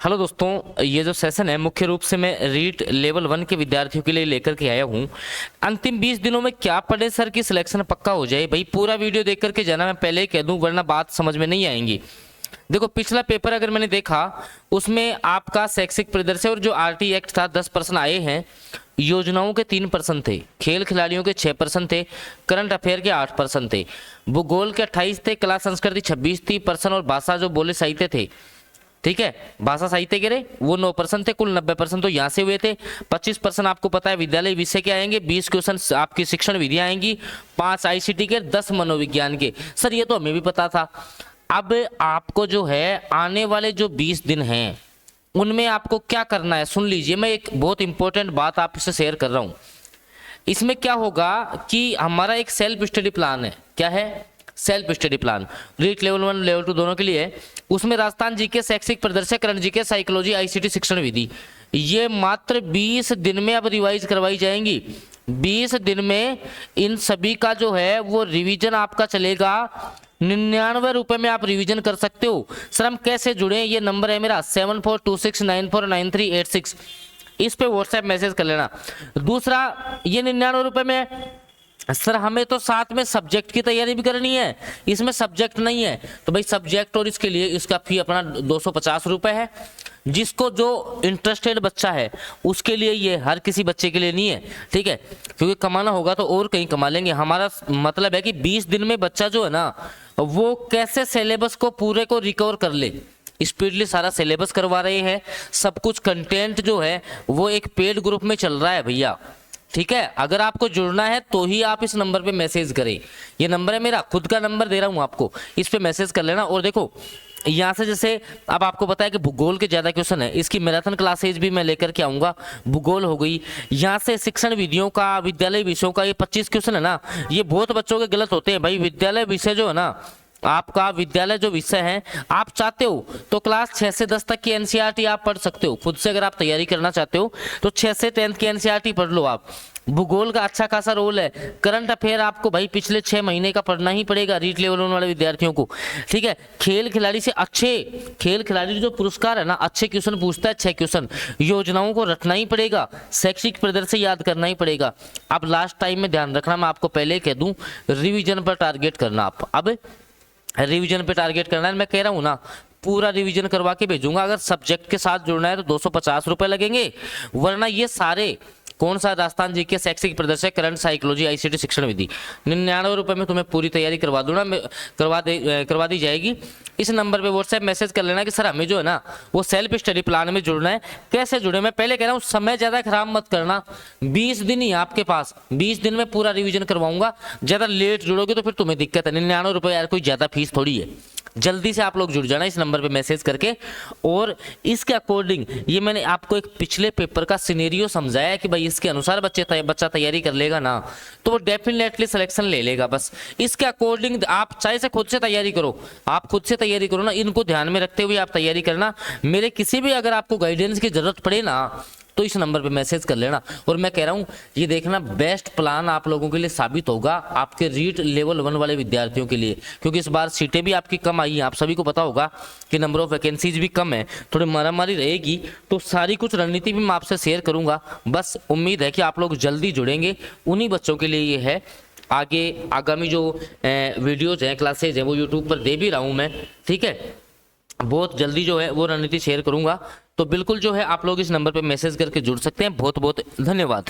Hello दोस्तों, ये जो सेशन है मुख्य रूप से मैं रीट लेवल 1 के विद्यार्थियों के लिए लेकर के आया हूँ। अंतिम 20 दिनों में क्या पढ़े सर की सिलेक्शन पक्का हो जाए। भाई पूरा वीडियो देख करके जाना, मैं पहले ही कह दूं वरना बात समझ में नहीं आएंगी। देखो पिछला पेपर अगर मैंने देखा उसमें आपका शैक्षिक प्रदर्शन और जो आरटी एक्ट था 10% आए हैं, योजनाओं के 3% थे, खेल खिलाड़ियों के 6% थे, करंट अफेयर के 8% थे, भूगोल के 28 थे, कला संस्कृति 26 थी परसेंट और भाषा जो बोले साहित्य थे, ठीक है, भाषा साहित्य के रहे वो 9% थे। कुल 90% तो यहाँ से हुए थे। 25% आपको पता है विद्यालय विषय के आएंगे, 20 क्वेश्चन आपकी शिक्षण विधियां आएंगी, 5 आईसीटी के, 10 मनोविज्ञान के। सर ये तो हमें भी पता था। अब आपको जो है आने वाले जो 20 दिन हैं उनमें आपको क्या करना है सुन लीजिए। मैं एक बहुत इंपॉर्टेंट बात आपसे शेयर कर रहा हूँ। इसमें क्या होगा कि हमारा एक सेल्फ स्टडी प्लान है। क्या है? Self study plan. REET level 1 level 2 दोनों के लिए है। उसमें राजस्थान जीके, शैक्षिक प्रदर्शन, करंट जीके, साइकोलॉजी, आईसीटी, शिक्षण विधि, ये मात्र 20 दिन में अब रिवाइज करवाई जाएंगी। 20 दिन में इन सभी का जो है वो रिवीजन आपका चलेगा। 99 रुपए में आप रिवीजन कर सकते हो। सर हम कैसे जुड़े? ये नंबर है मेरा 7426949386, इस पे व्हाट्सएप मैसेज कर लेना। दूसरा, ये 99 रुपए में सर हमें तो साथ में सब्जेक्ट की तैयारी भी करनी है, इसमें सब्जेक्ट नहीं है तो भाई सब्जेक्ट और इसके लिए इसका फी अपना 250 रुपए है। जिसको जो इंटरेस्टेड बच्चा है उसके लिए, ये हर किसी बच्चे के लिए नहीं है, ठीक है, क्योंकि कमाना होगा तो और कहीं कमा लेंगे। हमारा मतलब है कि 20 दिन में बच्चा जो है ना वो कैसे सिलेबस को पूरे को रिकवर कर ले। स्पीडली सारा सिलेबस करवा रहे हैं, सब कुछ कंटेंट जो है वो एक पेड ग्रुप में चल रहा है भैया, ठीक है। अगर आपको जुड़ना है तो ही आप इस नंबर पे मैसेज करें। ये नंबर है मेरा, खुद का नंबर दे रहा हूं आपको, इस पे मैसेज कर लेना। और देखो यहाँ से जैसे अब आपको पता है कि भूगोल के ज्यादा क्वेश्चन है, इसकी मैराथन क्लासेज भी मैं लेकर के आऊंगा। भूगोल हो गई, यहाँ से शिक्षण विधियों का, विद्यालय विषयों का ये 25 क्वेश्चन है ना, ये बहुत बच्चों के गलत होते हैं भाई। विद्यालय विषय जो है ना, आपका विद्यालय जो विषय है, आप चाहते हो तो क्लास 6 से 10 तक की एनसीईआरटी आप पढ़ सकते हो खुद से। अगर आप तैयारी करना चाहते हो तो 6 से 10 की एनसीईआरटी पढ़ लो आप। भूगोल का अच्छा खासा रोल है। करंट अफेयर आपको भाई पिछले 6 महीने का पढ़ना ही पड़ेगा रीट लेवल वाले विद्यार्थियों को, ठीक है। खेल खिलाड़ी से अच्छे खेल खिलाड़ी जो पुरस्कार है ना, अच्छे क्वेश्चन पूछता है, 6 क्वेश्चन, योजनाओं को रटना ही पड़ेगा, शैक्षिक प्रदर्शन याद करना ही पड़ेगा। अब लास्ट टाइम में ध्यान रखना, मैं आपको पहले कह दूं, रिविजन पर टारगेट करना आप। अब रिवीजन पे टारगेट करना है, मैं कह रहा हूँ ना पूरा रिवीजन करवा के भेजूंगा। अगर सब्जेक्ट के साथ जुड़ना है तो 250 रुपए लगेंगे, वरना ये सारे कौन सा राजस्थान जीके, शैक्षिक प्रदर्शन, करंट, साइकोलॉजी, आईसीटी, शिक्षण विधि 99 रुपए में तुम्हें पूरी तैयारी करवा दूंगा, करवा दी जाएगी। इस नंबर पे व्हाट्सएप मैसेज कर लेना कि सर हमें जो है ना वो सेल्फ स्टडी प्लान में जुड़ना है। कैसे जुड़े? मैं पहले कह रहा हूँ समय ज्यादा खराब मत करना, 20 दिन ही आपके पास, 20 दिन में पूरा रिवीजन करवाऊंगा। ज्यादा लेट जुड़ोगे तो फिर तुम्हें दिक्कत है। 99 रुपए यार कोई ज्यादा फीस थोड़ी है। जल्दी से आप लोग जुड़ जाना इस नंबर पे मैसेज करके। और इसके अकॉर्डिंग ये मैंने आपको एक पिछले पेपर का सिनेरियो समझाया है कि भाई इसके अनुसार बच्चा तैयारी कर लेगा ना तो वो डेफिनेटली सिलेक्शन ले लेगा। बस इसके अकॉर्डिंग आप चाहे से खुद से तैयारी करो, आप खुद से तैयारी करो ना, इनको ध्यान में रखते हुए आप तैयारी करना। मेरे किसी भी अगर आपको गाइडेंस की जरूरत पड़े ना तो इस नंबर पे मैसेज कर लेना। और मैं कह रहा हूँ ये देखना बेस्ट प्लान आप लोगों के लिए साबित होगा, आपके रीट लेवल 1 वाले विद्यार्थियों के लिए, क्योंकि इस बार सीटें भी आपकी कम आई हैं। आप सभी को पता होगा कि नंबर ऑफ वैकेंसीज भी कम है, थोड़ी मारामारी रहेगी, तो सारी कुछ रणनीति भी मैं आपसे शेयर करूंगा। बस उम्मीद है कि आप लोग जल्दी जुड़ेंगे। उन्हीं बच्चों के लिए ये है। आगे आगामी जो वीडियोज हैं, क्लासेज हैं, वो यूट्यूब पर दे भी रहा हूँ मैं, ठीक है। बहुत जल्दी जो है वो रणनीति शेयर करूंगा, तो बिल्कुल जो है आप लोग इस नंबर पे मैसेज करके जुड़ सकते हैं। बहुत बहुत धन्यवाद।